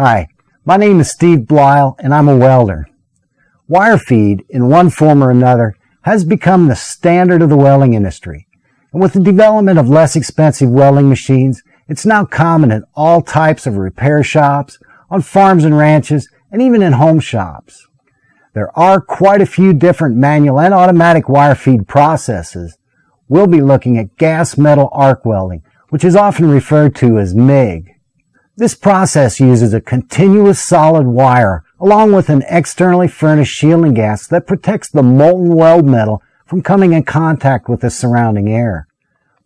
Hi, my name is Steve Blyle and I'm a welder. Wire feed, in one form or another, has become the standard of the welding industry. And with the development of less expensive welding machines, it's now common in all types of repair shops, on farms and ranches, and even in home shops. There are quite a few different manual and automatic wire feed processes. We'll be looking at gas metal arc welding, which is often referred to as MIG. This process uses a continuous solid wire along with an externally furnished shielding gas that protects the molten weld metal from coming in contact with the surrounding air.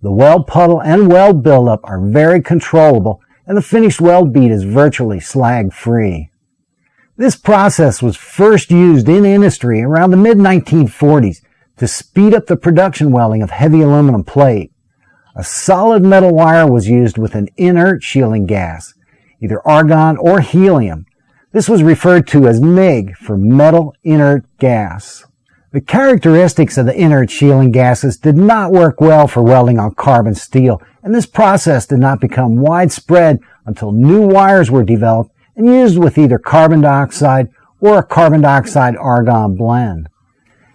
The weld puddle and weld buildup are very controllable, and the finished weld bead is virtually slag-free. This process was first used in industry around the mid-1940s to speed up the production welding of heavy aluminum plate. A solid metal wire was used with an inert shielding gas, either argon or helium. This was referred to as MIG for metal inert gas. The characteristics of the inert shielding gases did not work well for welding on carbon steel, and this process did not become widespread until new wires were developed and used with either carbon dioxide or a carbon dioxide-argon blend.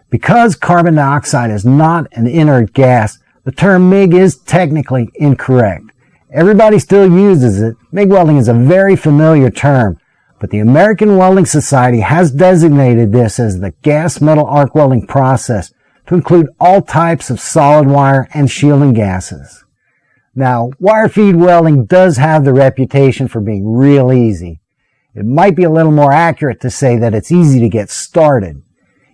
Because carbon dioxide is not an inert gas, the term MIG is technically incorrect. Everybody still uses it. MIG welding is a very familiar term, but the American Welding Society has designated this as the gas metal arc welding process to include all types of solid wire and shielding gases. Now, wire feed welding does have the reputation for being real easy. It might be a little more accurate to say that it's easy to get started.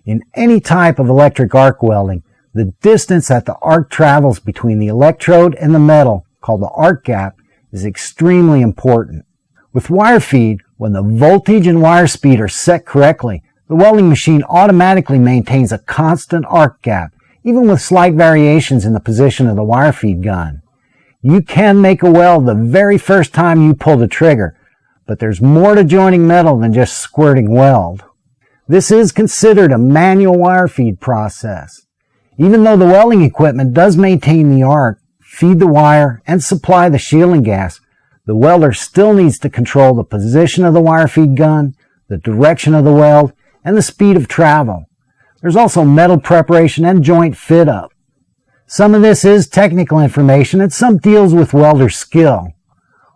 In any type of electric arc welding, the distance that the arc travels between the electrode and the metal, called the arc gap, is extremely important. With wire feed, when the voltage and wire speed are set correctly, the welding machine automatically maintains a constant arc gap, even with slight variations in the position of the wire feed gun. You can make a weld the very first time you pull the trigger, but there's more to joining metal than just squirting weld. This is considered a manual wire feed process. Even though the welding equipment does maintain the arc, feed the wire, and supply the shielding gas, the welder still needs to control the position of the wire feed gun, the direction of the weld, and the speed of travel. There's also metal preparation and joint fit-up. Some of this is technical information and some deals with welder skill.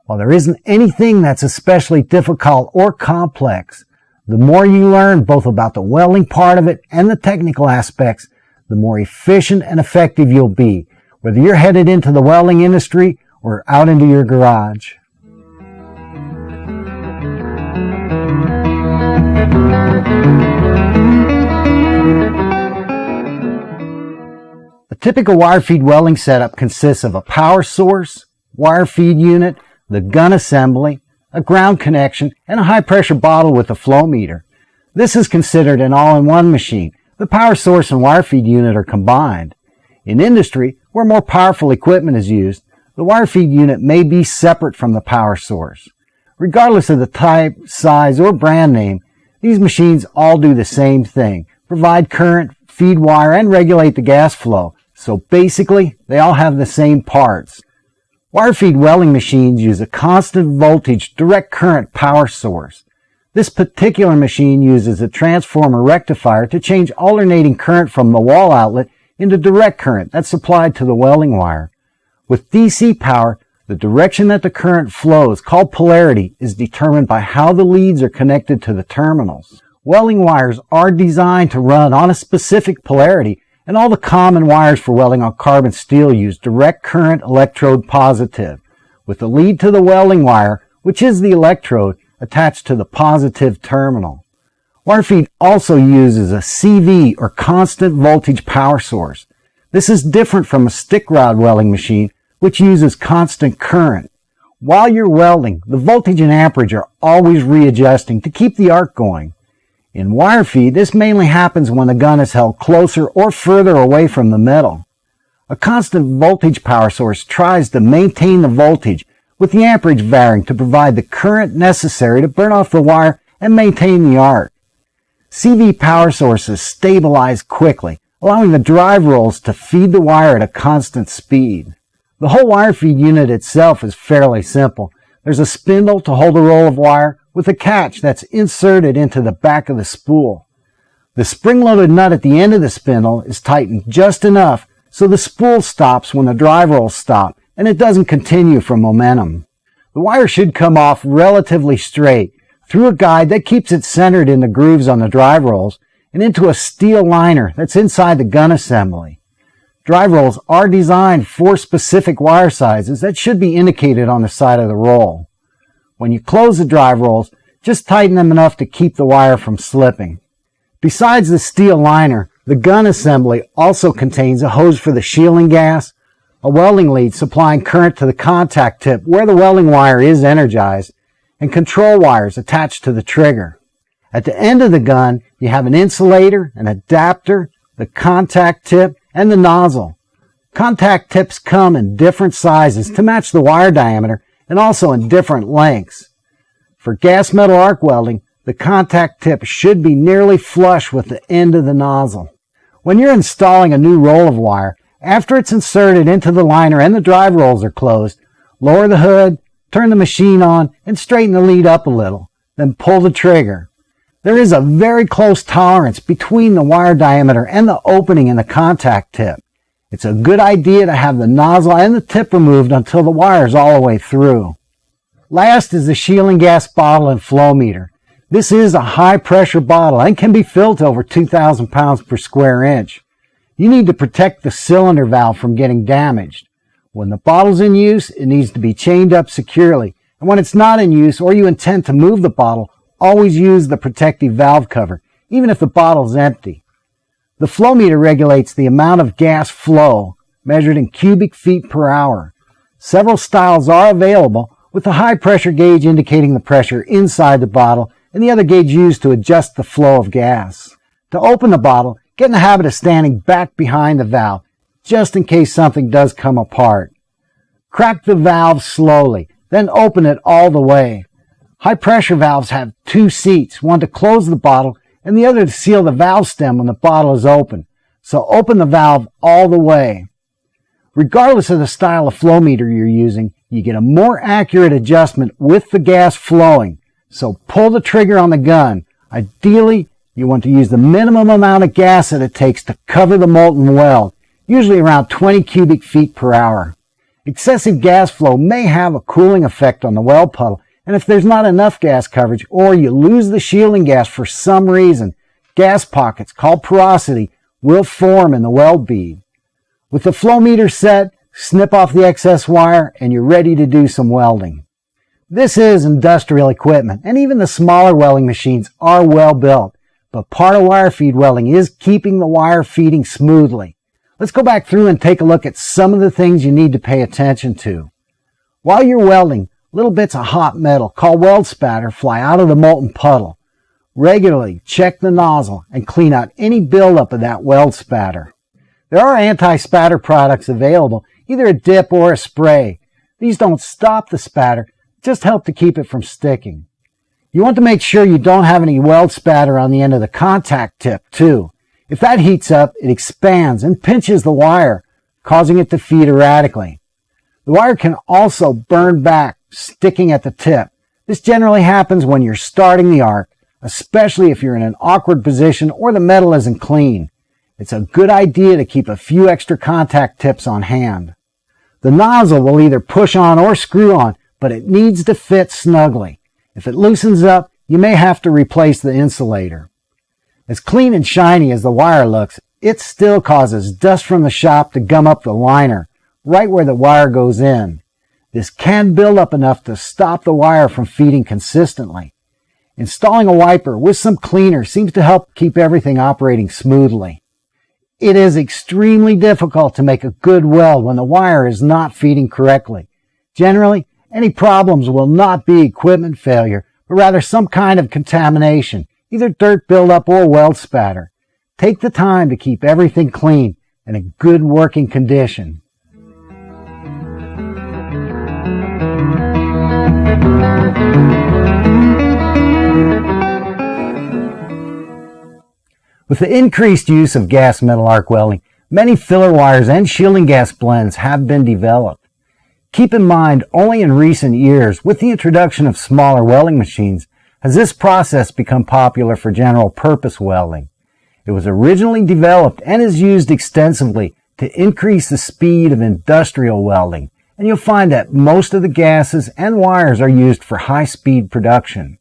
While there isn't anything that's especially difficult or complex, the more you learn both about the welding part of it and the technical aspects, the more efficient and effective you'll be, whether you're headed into the welding industry or out into your garage. A typical wire feed welding setup consists of a power source, wire feed unit, the gun assembly, a ground connection, and a high-pressure bottle with a flow meter. This is considered an all-in-one machine. The power source and wire feed unit are combined. In industry, where more powerful equipment is used, the wire feed unit may be separate from the power source. Regardless of the type, size, or brand name, these machines all do the same thing: provide current, feed wire, and regulate the gas flow. So basically, they all have the same parts. Wire feed welding machines use a constant voltage direct current power source. This particular machine uses a transformer rectifier to change alternating current from the wall outlet into direct current that's supplied to the welding wire. With DC power, the direction that the current flows, called polarity, is determined by how the leads are connected to the terminals. Welding wires are designed to run on a specific polarity, and all the common wires for welding on carbon steel use direct current electrode positive, with the lead to the welding wire, which is the electrode, attached to the positive terminal. Wire feed also uses a CV, or constant voltage power source. This is different from a stick rod welding machine, which uses constant current. While you're welding, the voltage and amperage are always readjusting to keep the arc going. In wire feed, this mainly happens when the gun is held closer or further away from the metal. A constant voltage power source tries to maintain the voltage, with the amperage varying to provide the current necessary to burn off the wire and maintain the arc. CV power sources stabilize quickly, allowing the drive rolls to feed the wire at a constant speed. The whole wire feed unit itself is fairly simple. There's a spindle to hold a roll of wire, with a catch that's inserted into the back of the spool. The spring-loaded nut at the end of the spindle is tightened just enough so the spool stops when the drive rolls stop and it doesn't continue from momentum. The wire should come off relatively straight through a guide that keeps it centered in the grooves on the drive rolls and into a steel liner that's inside the gun assembly. Drive rolls are designed for specific wire sizes that should be indicated on the side of the roll. When you close the drive rolls, just tighten them enough to keep the wire from slipping. Besides the steel liner, the gun assembly also contains a hose for the shielding gas, a welding lead supplying current to the contact tip where the welding wire is energized, and control wires attached to the trigger. At the end of the gun, you have an insulator, an adapter, the contact tip, and the nozzle. Contact tips come in different sizes to match the wire diameter and also in different lengths. For gas metal arc welding, the contact tip should be nearly flush with the end of the nozzle. When you're installing a new roll of wire, after it's inserted into the liner and the drive rolls are closed, lower the hood, turn the machine on, and straighten the lead up a little. Then pull the trigger. There is a very close tolerance between the wire diameter and the opening in the contact tip. It's a good idea to have the nozzle and the tip removed until the wire is all the way through. Last is the shielding gas bottle and flow meter. This is a high pressure bottle and can be filled to over 2,000 pounds per square inch. You need to protect the cylinder valve from getting damaged. When the bottle's in use, it needs to be chained up securely. And when it's not in use or you intend to move the bottle, always use the protective valve cover, even if the bottle's empty. The flow meter regulates the amount of gas flow, measured in cubic feet per hour. Several styles are available, with the high pressure gauge indicating the pressure inside the bottle and the other gauge used to adjust the flow of gas. To open the bottle, get in the habit of standing back behind the valve, just in case something does come apart. Crack the valve slowly, then open it all the way. High pressure valves have two seats, one to close the bottle and the other to seal the valve stem when the bottle is open. So open the valve all the way. Regardless of the style of flow meter you're using, you get a more accurate adjustment with the gas flowing. So pull the trigger on the gun. Ideally, you want to use the minimum amount of gas that it takes to cover the molten weld, usually around 20 cubic feet per hour. Excessive gas flow may have a cooling effect on the weld puddle, and if there's not enough gas coverage or you lose the shielding gas for some reason, gas pockets called porosity will form in the weld bead. With the flow meter set, snip off the excess wire and you're ready to do some welding. This is industrial equipment, and even the smaller welding machines are well built, but part of wire feed welding is keeping the wire feeding smoothly. Let's go back through and take a look at some of the things you need to pay attention to. While you're welding, little bits of hot metal called weld spatter fly out of the molten puddle. Regularly check the nozzle and clean out any buildup of that weld spatter. There are anti-spatter products available, either a dip or a spray. These don't stop the spatter, just help to keep it from sticking. You want to make sure you don't have any weld spatter on the end of the contact tip too. If that heats up, it expands and pinches the wire, causing it to feed erratically. The wire can also burn back, sticking at the tip. This generally happens when you're starting the arc, especially if you're in an awkward position or the metal isn't clean. It's a good idea to keep a few extra contact tips on hand. The nozzle will either push on or screw on, but it needs to fit snugly. If it loosens up, you may have to replace the insulator. As clean and shiny as the wire looks, it still causes dust from the shop to gum up the liner, right where the wire goes in. This can build up enough to stop the wire from feeding consistently. Installing a wiper with some cleaner seems to help keep everything operating smoothly. It is extremely difficult to make a good weld when the wire is not feeding correctly. Generally, any problems will not be equipment failure, but rather some kind of contamination, either dirt buildup or weld spatter. Take the time to keep everything clean and in good working condition. With the increased use of gas metal arc welding, many filler wires and shielding gas blends have been developed. Keep in mind, only in recent years, with the introduction of smaller welding machines, has this process become popular for general purpose welding. It was originally developed and is used extensively to increase the speed of industrial welding, and you'll find that most of the gases and wires are used for high-speed production.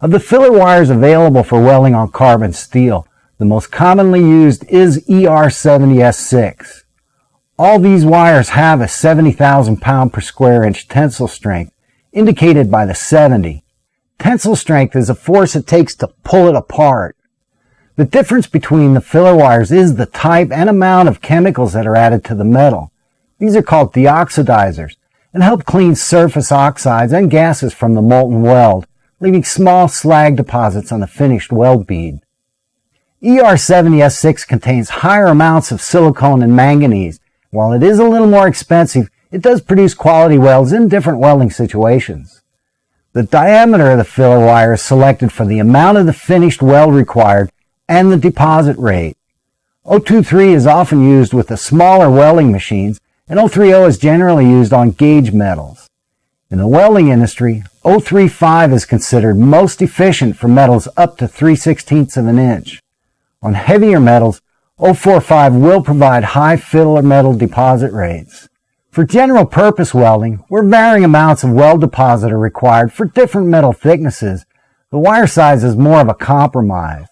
Of the filler wires available for welding on carbon steel, the most commonly used is ER70S6. All these wires have a 70,000 pound per square inch tensile strength, indicated by the 70. Tensile strength is the force it takes to pull it apart. The difference between the filler wires is the type and amount of chemicals that are added to the metal. These are called deoxidizers and help clean surface oxides and gases from the molten weld, leaving small slag deposits on the finished weld bead. ER70S6 contains higher amounts of silicone and manganese. While it is a little more expensive, it does produce quality welds in different welding situations. The diameter of the filler wire is selected for the amount of the finished weld required and the deposit rate. 023 is often used with the smaller welding machines, and 030 is generally used on gauge metals. In the welding industry, 035 is considered most efficient for metals up to 3/16 of an inch. On heavier metals, 045 will provide high filler metal deposit rates. For general purpose welding, where varying amounts of weld deposit are required for different metal thicknesses, the wire size is more of a compromise.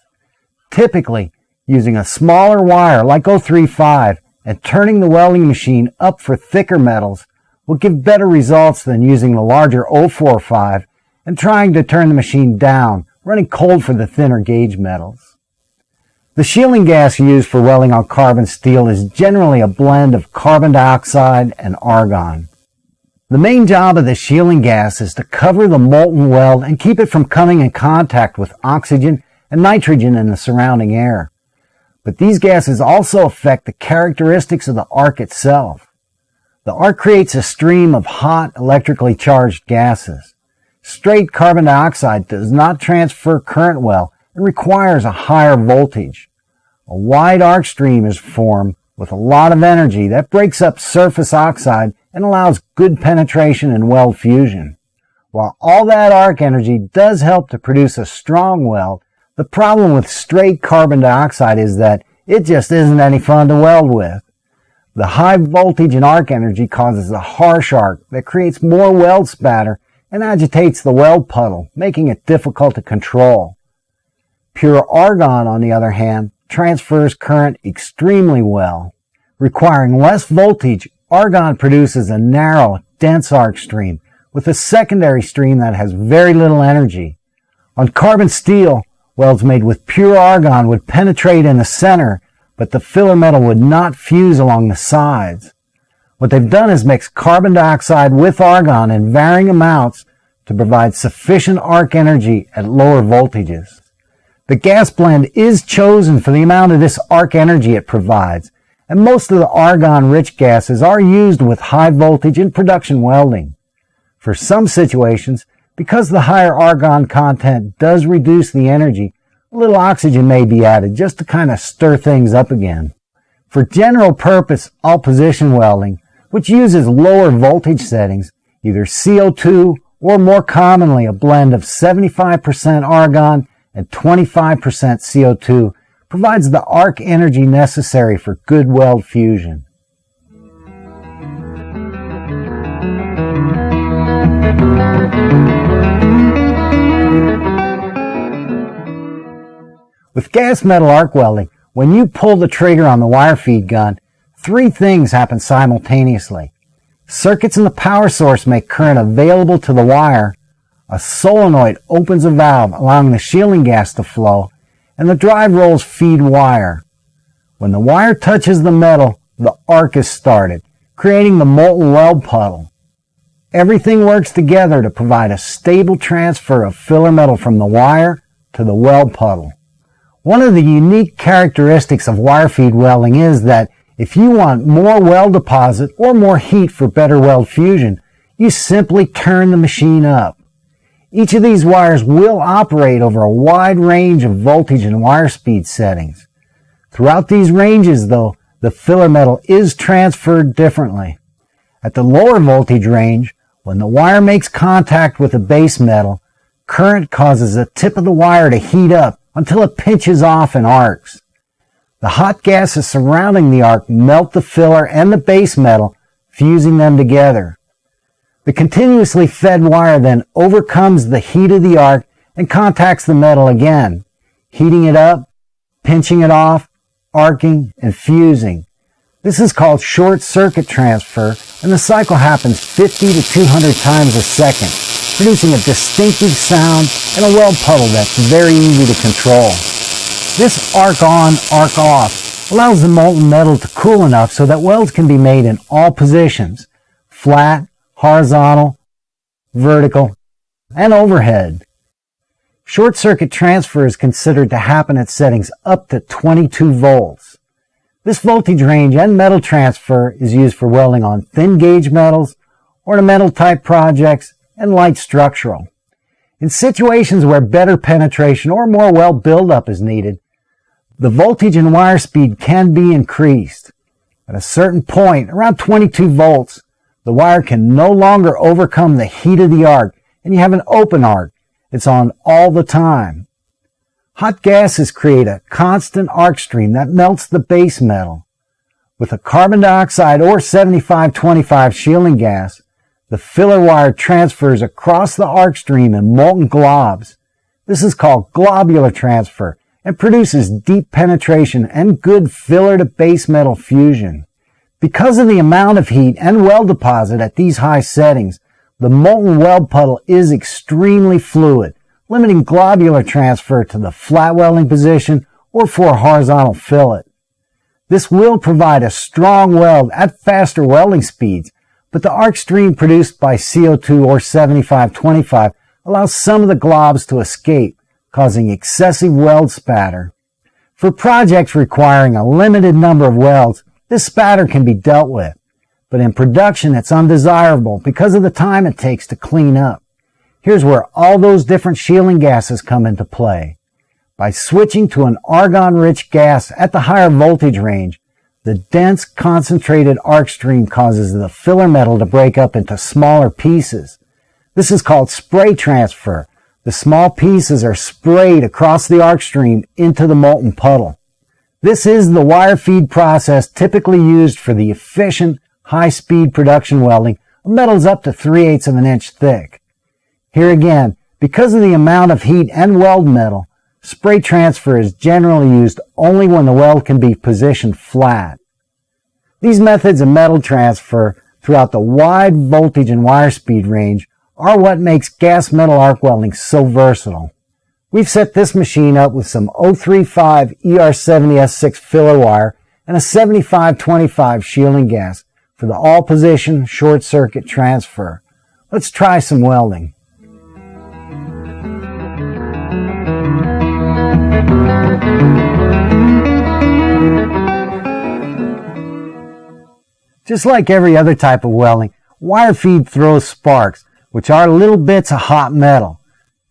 Typically, using a smaller wire like 035 and turning the welding machine up for thicker metals will give better results than using the larger 045 and trying to turn the machine down, running cold for the thinner gauge metals. The shielding gas used for welding on carbon steel is generally a blend of carbon dioxide and argon. The main job of the shielding gas is to cover the molten weld and keep it from coming in contact with oxygen and nitrogen in the surrounding air. But these gases also affect the characteristics of the arc itself. The arc creates a stream of hot, electrically charged gases. Straight carbon dioxide does not transfer current well and requires a higher voltage. A wide arc stream is formed with a lot of energy that breaks up surface oxide and allows good penetration and weld fusion. While all that arc energy does help to produce a strong weld, the problem with straight carbon dioxide is that it just isn't any fun to weld with. The high voltage and arc energy causes a harsh arc that creates more weld spatter and agitates the weld puddle, making it difficult to control. Pure argon, on the other hand, transfers current extremely well. Requiring less voltage, argon produces a narrow, dense arc stream with a secondary stream that has very little energy. On carbon steel, welds made with pure argon would penetrate in the center, but the filler metal would not fuse along the sides. What they've done is mix carbon dioxide with argon in varying amounts to provide sufficient arc energy at lower voltages. The gas blend is chosen for the amount of this arc energy it provides, and most of the argon-rich gases are used with high voltage in production welding. For some situations, because the higher argon content does reduce the energy, a little oxygen may be added just to kind of stir things up again. For general purpose all-position welding, which uses lower voltage settings, either CO2 or more commonly a blend of 75% argon and 25% CO2 provides the arc energy necessary for good weld fusion. With gas metal arc welding, when you pull the trigger on the wire feed gun, three things happen simultaneously. Circuits in the power source make current available to the wire, a solenoid opens a valve allowing the shielding gas to flow, and the drive rolls feed wire. When the wire touches the metal, the arc is started, creating the molten weld puddle. Everything works together to provide a stable transfer of filler metal from the wire to the weld puddle. One of the unique characteristics of wire feed welding is that if you want more weld deposit or more heat for better weld fusion, you simply turn the machine up. Each of these wires will operate over a wide range of voltage and wire speed settings. Throughout these ranges, though, the filler metal is transferred differently. At the lower voltage range, when the wire makes contact with the base metal, current causes the tip of the wire to heat up until it pinches off and arcs. The hot gases surrounding the arc melt the filler and the base metal, fusing them together. The continuously fed wire then overcomes the heat of the arc and contacts the metal again, heating it up, pinching it off, arcing, and fusing. This is called short circuit transfer, and the cycle happens 50 to 200 times a second, producing a distinctive sound and a weld puddle that's very easy to control. This arc on, arc off allows the molten metal to cool enough so that welds can be made in all positions: flat, horizontal, vertical, and overhead. Short circuit transfer is considered to happen at settings up to 22 volts. This voltage range and metal transfer is used for welding on thin gauge metals, ornamental type projects, and light structural. In situations where better penetration or more weld buildup is needed, the voltage and wire speed can be increased. At a certain point, around 22 volts, the wire can no longer overcome the heat of the arc, and you have an open arc. It's on all the time. Hot gases create a constant arc stream that melts the base metal. With a carbon dioxide or 75-25 shielding gas, the filler wire transfers across the arc stream in molten globs. This is called globular transfer and produces deep penetration and good filler to base metal fusion. Because of the amount of heat and weld deposit at these high settings, the molten weld puddle is extremely fluid, limiting globular transfer to the flat welding position or for a horizontal fillet. This will provide a strong weld at faster welding speeds, but the arc stream produced by CO2 or 75-25 allows some of the globs to escape, causing excessive weld spatter. For projects requiring a limited number of welds, this spatter can be dealt with, but in production it's undesirable because of the time it takes to clean up. Here's where all those different shielding gases come into play. By switching to an argon-rich gas at the higher voltage range, the dense, concentrated arc stream causes the filler metal to break up into smaller pieces. This is called spray transfer. The small pieces are sprayed across the arc stream into the molten puddle. This is the wire feed process typically used for the efficient, high-speed production welding of metals up to 3/8 of an inch thick. Here again, because of the amount of heat and weld metal, spray transfer is generally used only when the weld can be positioned flat. These methods of metal transfer throughout the wide voltage and wire speed range are what makes gas metal arc welding so versatile. We've set this machine up with some 035 ER70S6 filler wire and a 75-25 shielding gas for the all-position short circuit transfer. Let's try some welding. Just like every other type of welding, wire feed throws sparks, which are little bits of hot metal.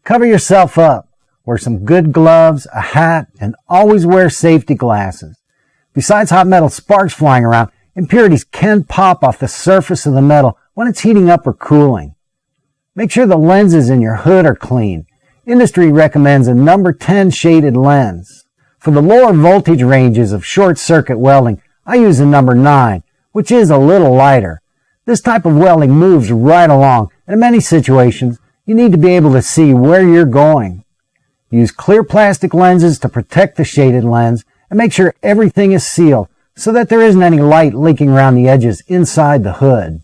Cover yourself up. Wear some good gloves, a hat, and always wear safety glasses. Besides hot metal sparks flying around, impurities can pop off the surface of the metal when it's heating up or cooling. Make sure the lenses in your hood are clean. Industry recommends a number 10 shaded lens. For the lower voltage ranges of short circuit welding, I use a number 9, which is a little lighter. This type of welding moves right along, and in many situations, you need to be able to see where you're going. Use clear plastic lenses to protect the shaded lens and make sure everything is sealed so that there isn't any light leaking around the edges inside the hood.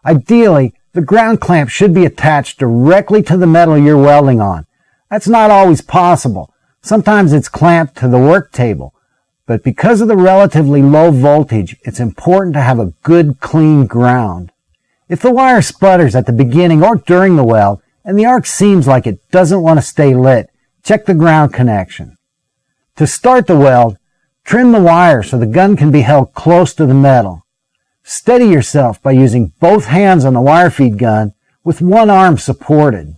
Ideally, the ground clamp should be attached directly to the metal you're welding on. That's not always possible. Sometimes it's clamped to the work table. But because of the relatively low voltage, it's important to have a good, clean ground. If the wire sputters at the beginning or during the weld, and the arc seems like it doesn't want to stay lit, check the ground connection. To start the weld, trim the wire so the gun can be held close to the metal. Steady yourself by using both hands on the wire feed gun with one arm supported.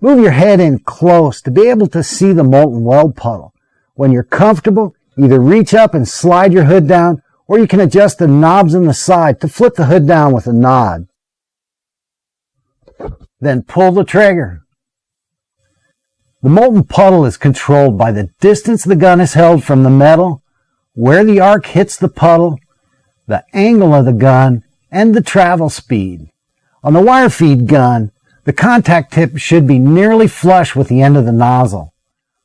Move your head in close to be able to see the molten weld puddle. When you're comfortable, either reach up and slide your hood down, or you can adjust the knobs on the side to flip the hood down with a nod. Then pull the trigger. The molten puddle is controlled by the distance the gun is held from the metal, where the arc hits the puddle, the angle of the gun, and the travel speed. On the wire feed gun, the contact tip should be nearly flush with the end of the nozzle.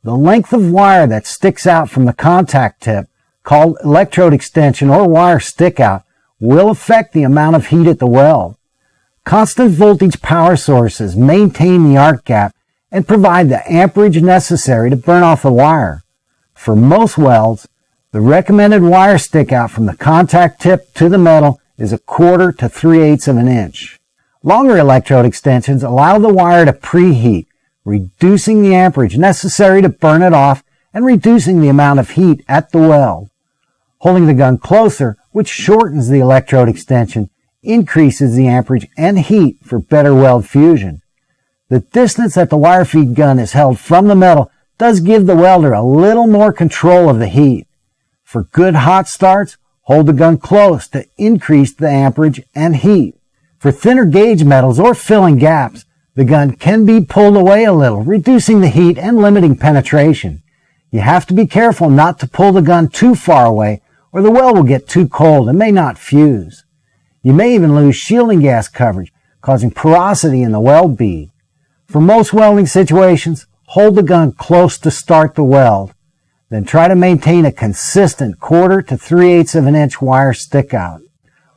The length of wire that sticks out from the contact tip, called electrode extension or wire stickout, will affect the amount of heat at the weld. Constant voltage power sources maintain the arc gap and provide the amperage necessary to burn off the wire. For most welds, the recommended wire stickout from the contact tip to the metal is 1/4 to 3/8 of an inch. Longer electrode extensions allow the wire to preheat, reducing the amperage necessary to burn it off and reducing the amount of heat at the weld. Holding the gun closer, which shortens the electrode extension, increases the amperage and heat for better weld fusion. The distance that the wire feed gun is held from the metal does give the welder a little more control of the heat. For good hot starts, hold the gun close to increase the amperage and heat. For thinner gauge metals or filling gaps, the gun can be pulled away a little, reducing the heat and limiting penetration. You have to be careful not to pull the gun too far away, or the weld will get too cold and may not fuse. You may even lose shielding gas coverage, causing porosity in the weld bead. For most welding situations, hold the gun close to start the weld. Then try to maintain a consistent 1/4 to 3/8 of an inch wire stickout.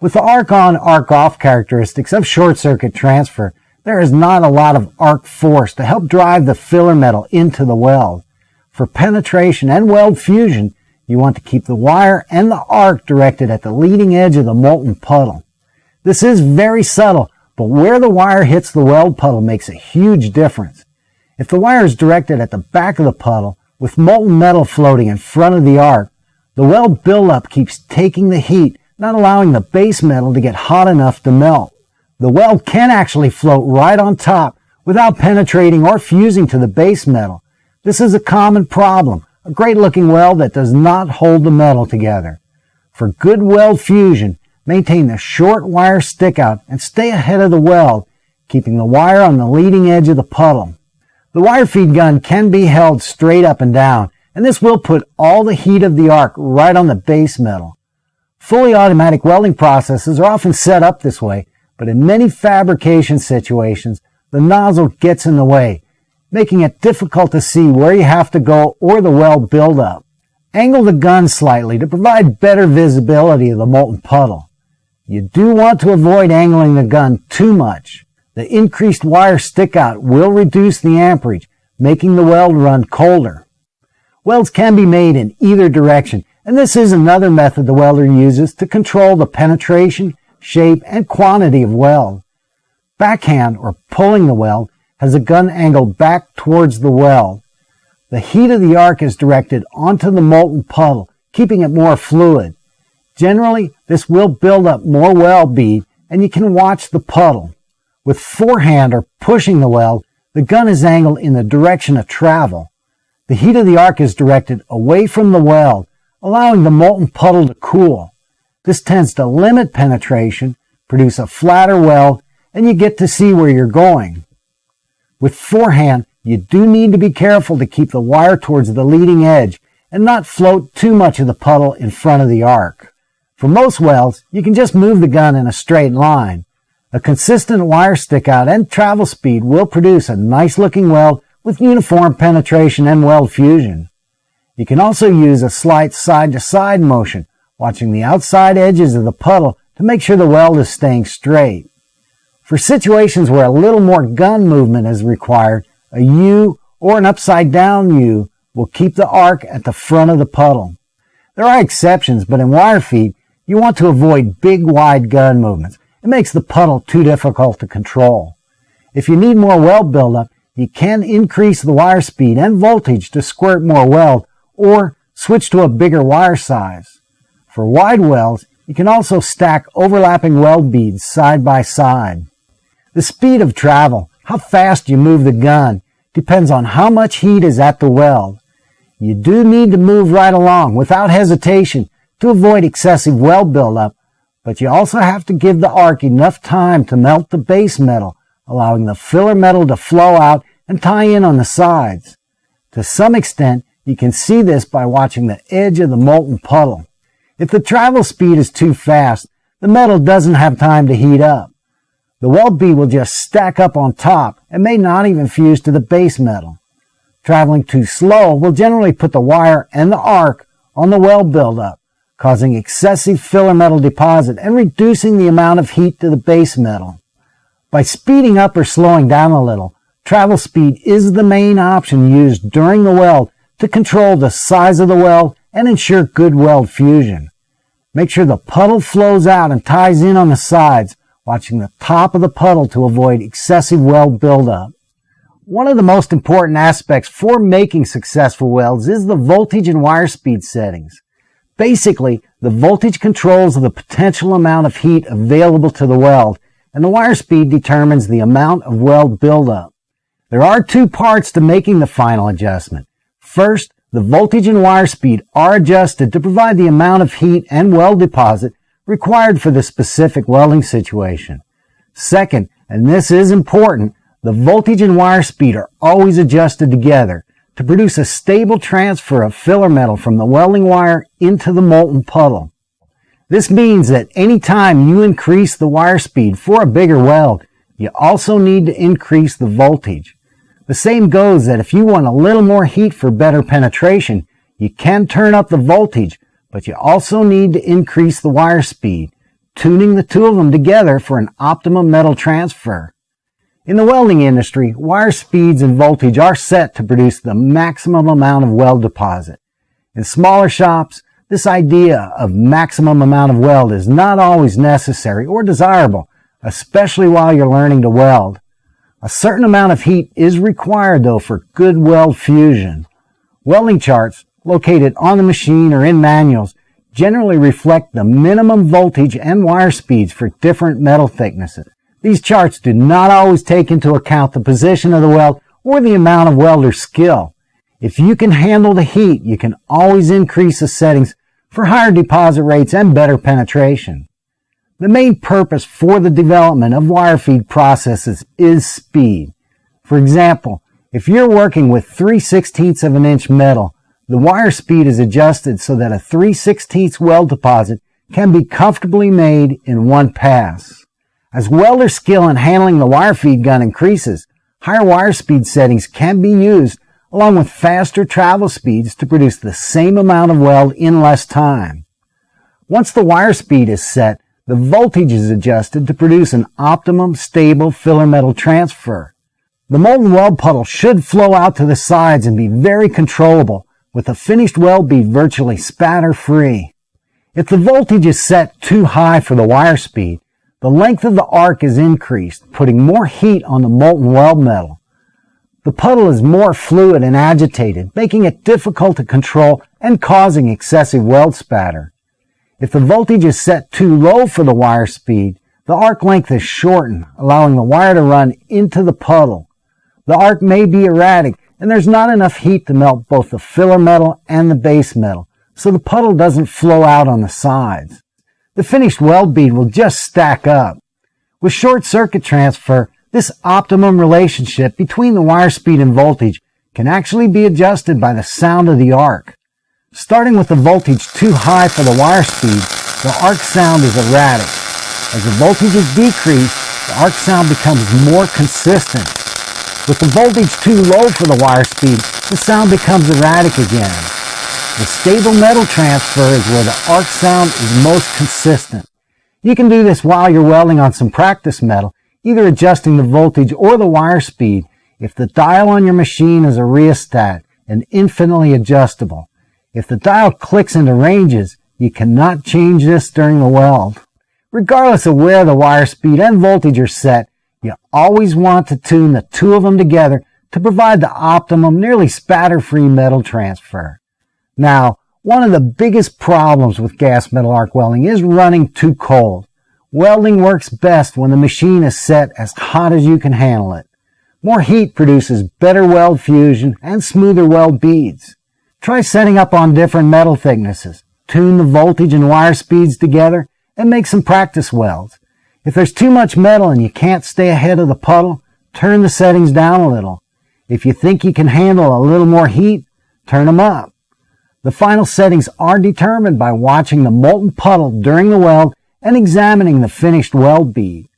With the arc-on, arc-off characteristics of short-circuit transfer, there is not a lot of arc force to help drive the filler metal into the weld. For penetration and weld fusion, you want to keep the wire and the arc directed at the leading edge of the molten puddle. This is very subtle, but where the wire hits the weld puddle makes a huge difference. If the wire is directed at the back of the puddle, with molten metal floating in front of the arc, the weld buildup keeps taking the heat, not allowing the base metal to get hot enough to melt. The weld can actually float right on top without penetrating or fusing to the base metal. This is a common problem, a great looking weld that does not hold the metal together. For good weld fusion, maintain the short wire stickout and stay ahead of the weld, keeping the wire on the leading edge of the puddle. The wire feed gun can be held straight up and down, and this will put all the heat of the arc right on the base metal. Fully automatic welding processes are often set up this way, but in many fabrication situations, the nozzle gets in the way, making it difficult to see where you have to go or the weld buildup. Angle the gun slightly to provide better visibility of the molten puddle. You do want to avoid angling the gun too much. The increased wire stickout will reduce the amperage, making the weld run colder. Welds can be made in either direction, and this is another method the welder uses to control the penetration, shape, and quantity of weld. Backhand, or pulling the weld, has the gun angled back towards the weld. The heat of the arc is directed onto the molten puddle, keeping it more fluid. Generally, this will build up more weld bead, and you can watch the puddle. With forehand, or pushing the weld, the gun is angled in the direction of travel. The heat of the arc is directed away from the weld, allowing the molten puddle to cool. This tends to limit penetration, produce a flatter weld, and you get to see where you're going. With forehand, you do need to be careful to keep the wire towards the leading edge and not float too much of the puddle in front of the arc. For most welds, you can just move the gun in a straight line. A consistent wire stickout and travel speed will produce a nice looking weld with uniform penetration and weld fusion. You can also use a slight side-to-side motion, watching the outside edges of the puddle to make sure the weld is staying straight. For situations where a little more gun movement is required, a U or an upside-down U will keep the arc at the front of the puddle. There are exceptions, but in wire feed, you want to avoid big, wide gun movements. It makes the puddle too difficult to control. If you need more weld buildup, you can increase the wire speed and voltage to squirt more weld or switch to a bigger wire size. For wide welds, you can also stack overlapping weld beads side by side. The speed of travel, how fast you move the gun, depends on how much heat is at the weld. You do need to move right along without hesitation to avoid excessive weld buildup, but you also have to give the arc enough time to melt the base metal, allowing the filler metal to flow out and tie in on the sides. To some extent, you can see this by watching the edge of the molten puddle. If the travel speed is too fast, the metal doesn't have time to heat up. The weld bead will just stack up on top and may not even fuse to the base metal. Traveling too slow will generally put the wire and the arc on the weld buildup, causing excessive filler metal deposit and reducing the amount of heat to the base metal. By speeding up or slowing down a little, travel speed is the main option used during the weld to control the size of the weld and ensure good weld fusion. Make sure the puddle flows out and ties in on the sides, watching the top of the puddle to avoid excessive weld buildup. One of the most important aspects for making successful welds is the voltage and wire speed settings. Basically, the voltage controls the potential amount of heat available to the weld, and the wire speed determines the amount of weld buildup. There are two parts to making the final adjustment. First, the voltage and wire speed are adjusted to provide the amount of heat and weld deposit required for the specific welding situation. Second, and this is important, the voltage and wire speed are always adjusted together to produce a stable transfer of filler metal from the welding wire into the molten puddle. This means that any time you increase the wire speed for a bigger weld, you also need to increase the voltage. The same goes that if you want a little more heat for better penetration, you can turn up the voltage, but you also need to increase the wire speed, tuning the two of them together for an optimum metal transfer. In the welding industry, wire speeds and voltage are set to produce the maximum amount of weld deposit. In smaller shops, this idea of maximum amount of weld is not always necessary or desirable, especially while you're learning to weld. A certain amount of heat is required, though, for good weld fusion. Welding charts, located on the machine or in manuals, generally reflect the minimum voltage and wire speeds for different metal thicknesses. These charts do not always take into account the position of the weld or the amount of welder skill. If you can handle the heat, you can always increase the settings for higher deposit rates and better penetration. The main purpose for the development of wire feed processes is speed. For example, if you're working with 3/16 of an inch metal, the wire speed is adjusted so that a 3/16 weld deposit can be comfortably made in one pass. As welder skill in handling the wire feed gun increases, higher wire speed settings can be used along with faster travel speeds to produce the same amount of weld in less time. Once the wire speed is set, the voltage is adjusted to produce an optimum, stable filler metal transfer. The molten weld puddle should flow out to the sides and be very controllable, with the finished weld bead virtually spatter-free. If the voltage is set too high for the wire speed, the length of the arc is increased, putting more heat on the molten weld metal. The puddle is more fluid and agitated, making it difficult to control and causing excessive weld spatter. If the voltage is set too low for the wire speed, the arc length is shortened, allowing the wire to run into the puddle. The arc may be erratic, and there's not enough heat to melt both the filler metal and the base metal, so the puddle doesn't flow out on the sides. The finished weld bead will just stack up. With short circuit transfer, this optimum relationship between the wire speed and voltage can actually be adjusted by the sound of the arc. Starting with the voltage too high for the wire speed, the arc sound is erratic. As the voltage is decreased, the arc sound becomes more consistent. With the voltage too low for the wire speed, the sound becomes erratic again. The stable metal transfer is where the arc sound is most consistent. You can do this while you're welding on some practice metal, either adjusting the voltage or the wire speed if the dial on your machine is a rheostat and infinitely adjustable. If the dial clicks into ranges, you cannot change this during the weld. Regardless of where the wire speed and voltage are set, you always want to tune the two of them together to provide the optimum, nearly spatter-free metal transfer. Now, one of the biggest problems with gas metal arc welding is running too cold. Welding works best when the machine is set as hot as you can handle it. More heat produces better weld fusion and smoother weld beads. Try setting up on different metal thicknesses, tune the voltage and wire speeds together, and make some practice welds. If there's too much metal and you can't stay ahead of the puddle, turn the settings down a little. If you think you can handle a little more heat, turn them up. The final settings are determined by watching the molten puddle during the weld and examining the finished weld bead.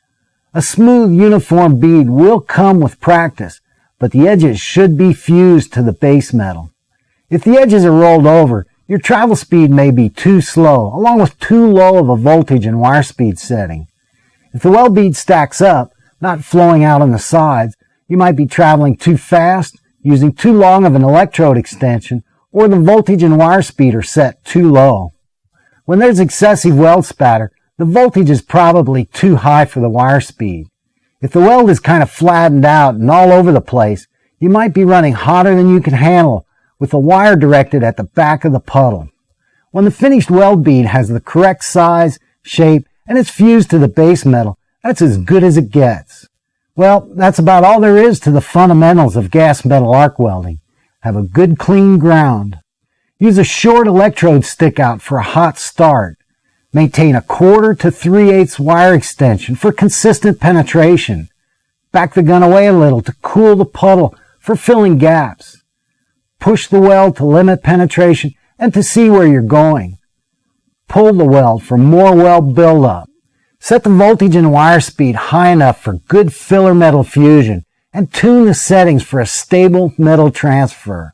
A smooth, uniform bead will come with practice, but the edges should be fused to the base metal. If the edges are rolled over, your travel speed may be too slow, along with too low of a voltage and wire speed setting. If the weld bead stacks up, not flowing out on the sides, you might be traveling too fast, using too long of an electrode extension, or the voltage and wire speed are set too low. When there's excessive weld spatter, the voltage is probably too high for the wire speed. If the weld is kind of flattened out and all over the place, you might be running hotter than you can handle with the wire directed at the back of the puddle. When the finished weld bead has the correct size, shape, and it's fused to the base metal, that's as good as it gets. Well, that's about all there is to the fundamentals of gas metal arc welding. Have a good clean ground. Use a short electrode stick out for a hot start. Maintain a 1/4 to 3/8 wire extension for consistent penetration. Back the gun away a little to cool the puddle for filling gaps. Push the weld to limit penetration and to see where you're going. Pull the weld for more weld buildup. Set the voltage and wire speed high enough for good filler metal fusion and tune the settings for a stable metal transfer.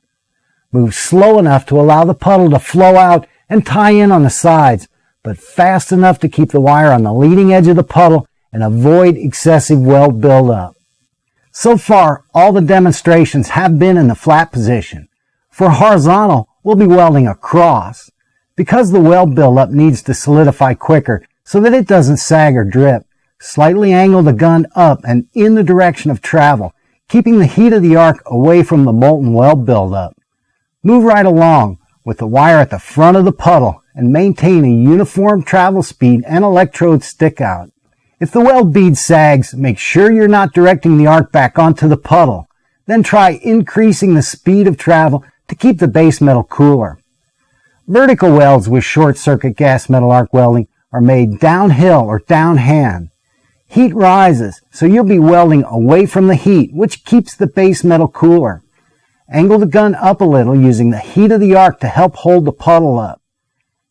Move slow enough to allow the puddle to flow out and tie in on the sides, but fast enough to keep the wire on the leading edge of the puddle and avoid excessive weld buildup. So far, all the demonstrations have been in the flat position. For horizontal, we'll be welding across. Because the weld buildup needs to solidify quicker so that it doesn't sag or drip, slightly angle the gun up and in the direction of travel, keeping the heat of the arc away from the molten weld buildup. Move right along with the wire at the front of the puddle and maintain a uniform travel speed and electrode stick out. If the weld bead sags, make sure you're not directing the arc back onto the puddle. Then try increasing the speed of travel to keep the base metal cooler. Vertical welds with short circuit gas metal arc welding are made downhill or downhand. Heat rises, so you'll be welding away from the heat, which keeps the base metal cooler. Angle the gun up a little using the heat of the arc to help hold the puddle up.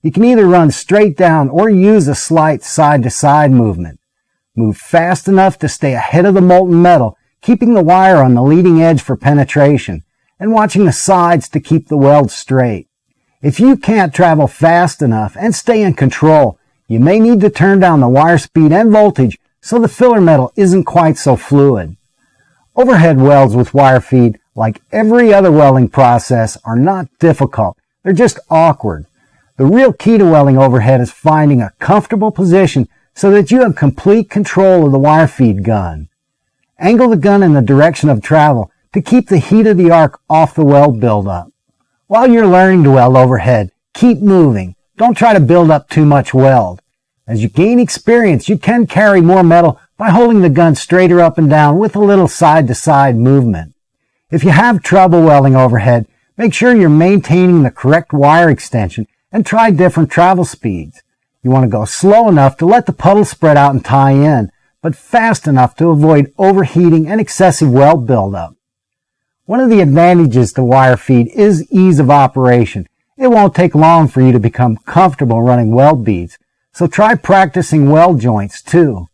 You can either run straight down or use a slight side-to-side movement. Move fast enough to stay ahead of the molten metal, keeping the wire on the leading edge for penetration, and watching the sides to keep the weld straight. If you can't travel fast enough and stay in control, you may need to turn down the wire speed and voltage so the filler metal isn't quite so fluid. Overhead welds with wire feed, like every other welding process, are not difficult. They're just awkward. The real key to welding overhead is finding a comfortable position so that you have complete control of the wire feed gun. Angle the gun in the direction of travel to keep the heat of the arc off the weld buildup. While you're learning to weld overhead, keep moving. Don't try to build up too much weld. As you gain experience, you can carry more metal by holding the gun straighter up and down with a little side-to-side movement. If you have trouble welding overhead, make sure you're maintaining the correct wire extension and try different travel speeds. You want to go slow enough to let the puddle spread out and tie in, but fast enough to avoid overheating and excessive weld buildup. One of the advantages to wire feed is ease of operation. It won't take long for you to become comfortable running weld beads, so try practicing weld joints too.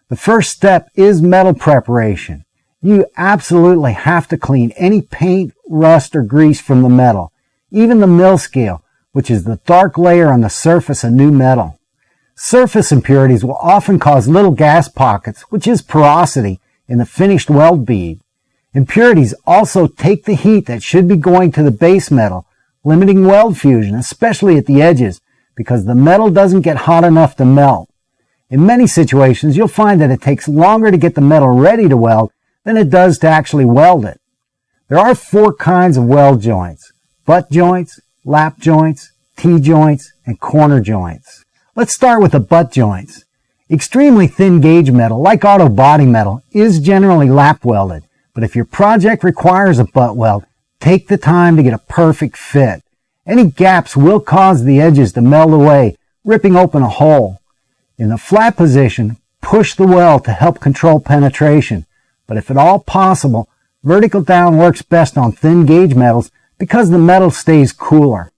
The first step is metal preparation. You absolutely have to clean any paint, rust, or grease from the metal, even the mill scale, which is the dark layer on the surface of new metal. Surface impurities will often cause little gas pockets, which is porosity, in the finished weld bead. Impurities also take the heat that should be going to the base metal, limiting weld fusion, especially at the edges, because the metal doesn't get hot enough to melt. In many situations, you'll find that it takes longer to get the metal ready to weld than it does to actually weld it. There are 4 kinds of weld joints: butt joints, lap joints, T-joints, and corner joints. Let's start with the butt joints. Extremely thin gauge metal, like auto body metal, is generally lap welded, but if your project requires a butt weld, take the time to get a perfect fit. Any gaps will cause the edges to melt away, ripping open a hole. In the flat position, push the weld to help control penetration, but if at all possible, vertical down works best on thin gauge metals because the metal stays cooler.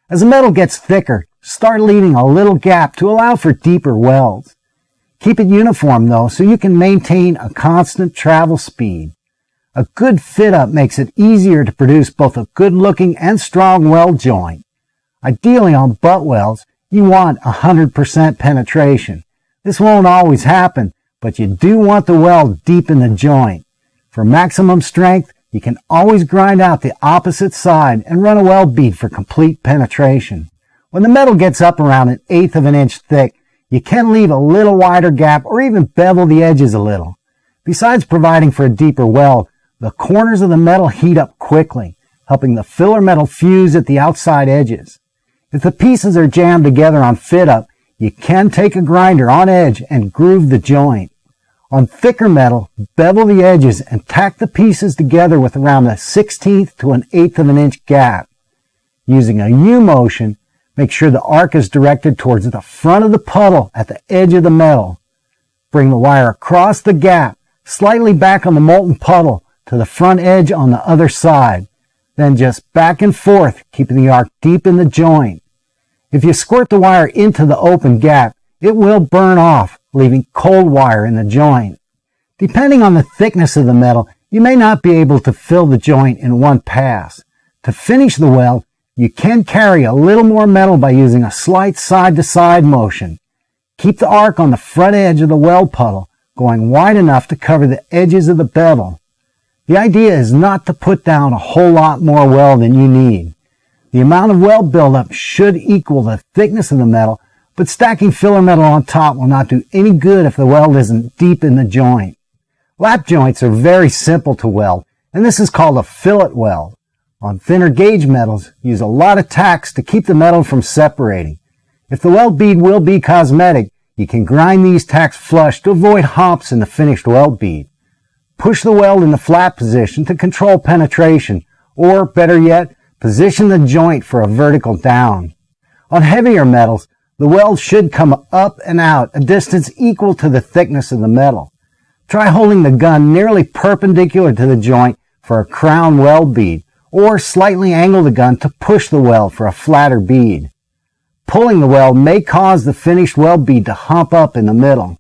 As the metal gets thicker, start leaving a little gap to allow for deeper welds. Keep it uniform though so you can maintain a constant travel speed. A good fit up makes it easier to produce both a good looking and strong weld joint. Ideally on butt welds, you want 100% penetration. This won't always happen, but you do want the weld deep in the joint. For maximum strength, you can always grind out the opposite side and run a weld bead for complete penetration. When the metal gets up around 1/8 of an inch thick, you can leave a little wider gap or even bevel the edges a little. Besides providing for a deeper weld, the corners of the metal heat up quickly, helping the filler metal fuse at the outside edges. If the pieces are jammed together on fit up, you can take a grinder on edge and groove the joint. On thicker metal, bevel the edges and tack the pieces together with around a 1/16 to 1/8 of an inch gap. Using a U motion, make sure the arc is directed towards the front of the puddle at the edge of the metal. Bring the wire across the gap, slightly back on the molten puddle to the front edge on the other side. Then just back and forth, keeping the arc deep in the joint. If you squirt the wire into the open gap, it will burn off, leaving cold wire in the joint. Depending on the thickness of the metal, you may not be able to fill the joint in one pass. To finish the weld, you can carry a little more metal by using a slight side-to-side motion. Keep the arc on the front edge of the weld puddle, going wide enough to cover the edges of the bevel. The idea is not to put down a whole lot more weld than you need. The amount of weld buildup should equal the thickness of the metal, but stacking filler metal on top will not do any good if the weld isn't deep in the joint. Lap joints are very simple to weld, and this is called a fillet weld. On thinner gauge metals, use a lot of tacks to keep the metal from separating. If the weld bead will be cosmetic, you can grind these tacks flush to avoid humps in the finished weld bead. Push the weld in the flat position to control penetration, or better yet, position the joint for a vertical down. On heavier metals, the weld should come up and out a distance equal to the thickness of the metal. Try holding the gun nearly perpendicular to the joint for a crown weld bead, or slightly angle the gun to push the weld for a flatter bead. Pulling the weld may cause the finished weld bead to hump up in the middle.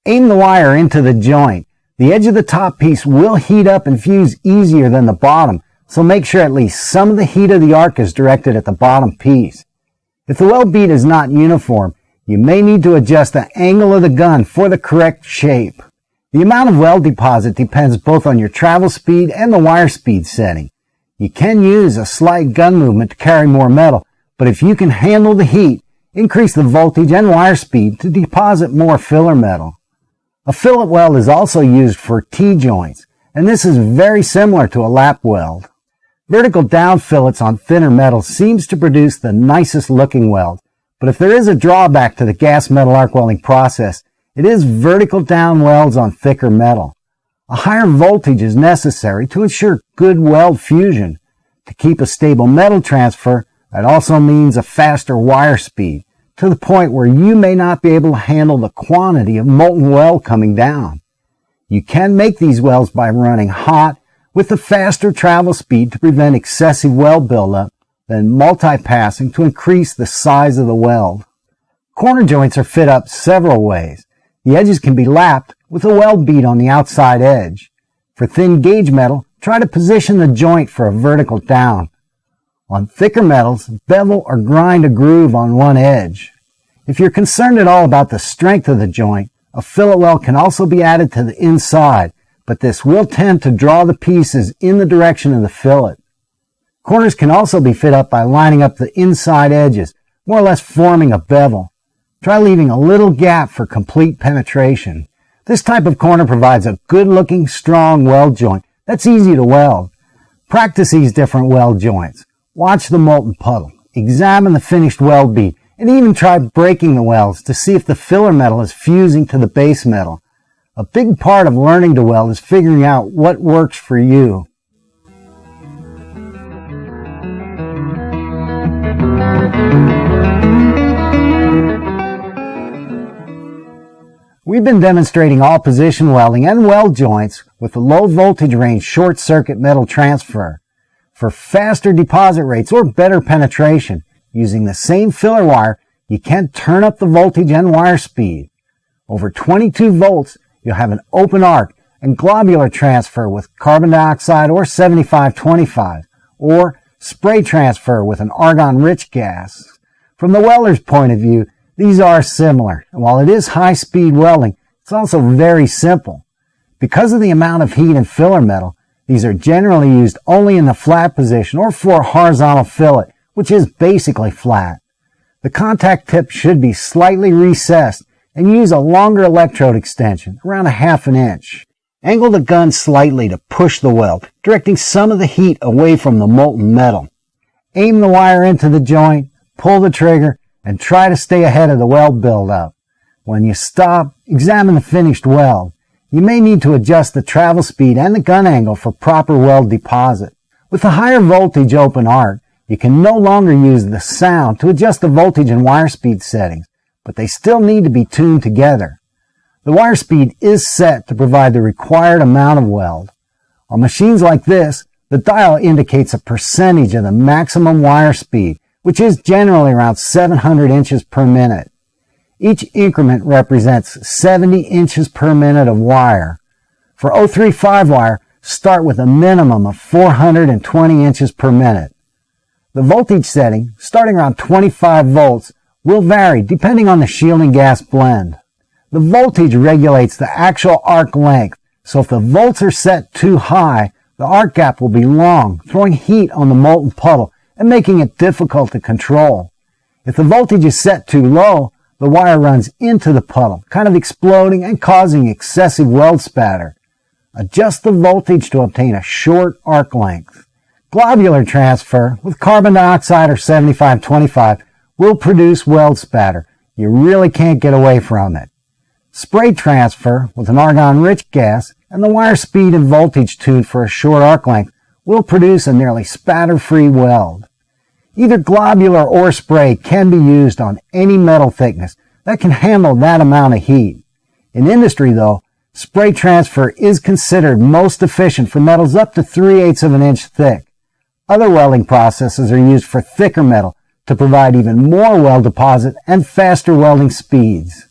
Aim the wire into the joint. The edge of the top piece will heat up and fuse easier than the bottom, so make sure at least some of the heat of the arc is directed at the bottom piece. If the weld bead is not uniform, you may need to adjust the angle of the gun for the correct shape. The amount of weld deposit depends both on your travel speed and the wire speed setting. You can use a slight gun movement to carry more metal, but if you can handle the heat, increase the voltage and wire speed to deposit more filler metal. A fillet weld is also used for T-joints, and this is very similar to a lap weld. Vertical down fillets on thinner metal seems to produce the nicest looking weld, but if there is a drawback to the gas metal arc welding process, it is vertical down welds on thicker metal. A higher voltage is necessary to ensure good weld fusion. To keep a stable metal transfer, that also means a faster wire speed, to the point where you may not be able to handle the quantity of molten weld coming down. You can make these welds by running hot with the faster travel speed to prevent excessive weld buildup, then multi-passing to increase the size of the weld. Corner joints are fit up several ways. The edges can be lapped with a weld bead on the outside edge. For thin gauge metal, try to position the joint for a vertical down. On thicker metals, bevel or grind a groove on one edge. If you're concerned at all about the strength of the joint, a fillet weld can also be added to the inside, but this will tend to draw the pieces in the direction of the fillet. Corners can also be fit up by lining up the inside edges, more or less forming a bevel. Try leaving a little gap for complete penetration. This type of corner provides a good-looking, strong weld joint that's easy to weld. Practice these different weld joints. Watch the molten puddle. Examine the finished weld bead, and even try breaking the welds to see if the filler metal is fusing to the base metal. A big part of learning to weld is figuring out what works for you. We've been demonstrating all position welding and weld joints with the low voltage range short circuit metal transfer. For faster deposit rates or better penetration, using the same filler wire, you can turn up the voltage and wire speed. Over 22 volts, you'll have an open arc and globular transfer with carbon dioxide or 75-25, or spray transfer with an argon-rich gas. From the welder's point of view, these are similar, and while it is high-speed welding, it's also very simple. Because of the amount of heat in filler metal, these are generally used only in the flat position or for a horizontal fillet, which is basically flat. The contact tip should be slightly recessed and use a longer electrode extension, around 1/2 inch. Angle the gun slightly to push the weld, directing some of the heat away from the molten metal. Aim the wire into the joint, pull the trigger, and try to stay ahead of the weld buildup. When you stop, examine the finished weld. You may need to adjust the travel speed and the gun angle for proper weld deposit. With the higher voltage open arc, you can no longer use the sound to adjust the voltage and wire speed settings, but they still need to be tuned together. The wire speed is set to provide the required amount of weld. On machines like this, the dial indicates a percentage of the maximum wire speed, which is generally around 700 inches per minute. Each increment represents 70 inches per minute of wire. For 035 wire, start with a minimum of 420 inches per minute. The voltage setting, starting around 25 volts, will vary depending on the shielding gas blend. The voltage regulates the actual arc length, so if the volts are set too high, the arc gap will be long, throwing heat on the molten puddle and making it difficult to control. If the voltage is set too low, the wire runs into the puddle, kind of exploding and causing excessive weld spatter. Adjust the voltage to obtain a short arc length. Globular transfer with carbon dioxide or 75-25 will produce weld spatter. You really can't get away from it. Spray transfer with an argon-rich gas and the wire speed and voltage tuned for a short arc length will produce a nearly spatter-free weld. Either globular or spray can be used on any metal thickness that can handle that amount of heat. In industry, though, spray transfer is considered most efficient for metals up to 3/8 of an inch thick. Other welding processes are used for thicker metal to provide even more weld deposit and faster welding speeds.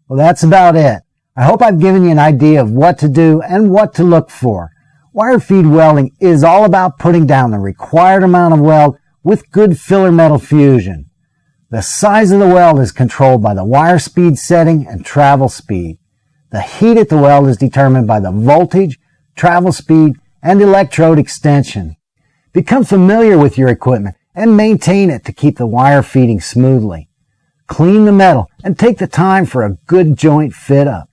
Well, that's about it. I hope I've given you an idea of what to do and what to look for. Wire feed welding is all about putting down the required amount of weld with good filler metal fusion. The size of the weld is controlled by the wire speed setting and travel speed. The heat at the weld is determined by the voltage, travel speed, and electrode extension. Become familiar with your equipment and maintain it to keep the wire feeding smoothly. Clean the metal and take the time for a good joint fit up.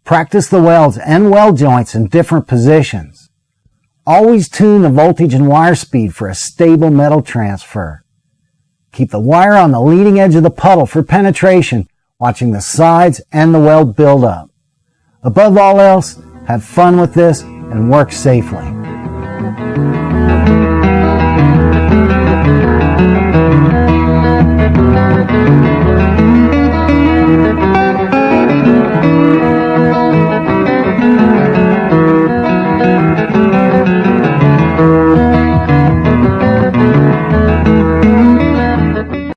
Practice the welds and weld joints in different positions. Always tune the voltage and wire speed for a stable metal transfer. Keep the wire on the leading edge of the puddle for penetration, watching the sides and the weld build up. Above all else, have fun with this and work safely.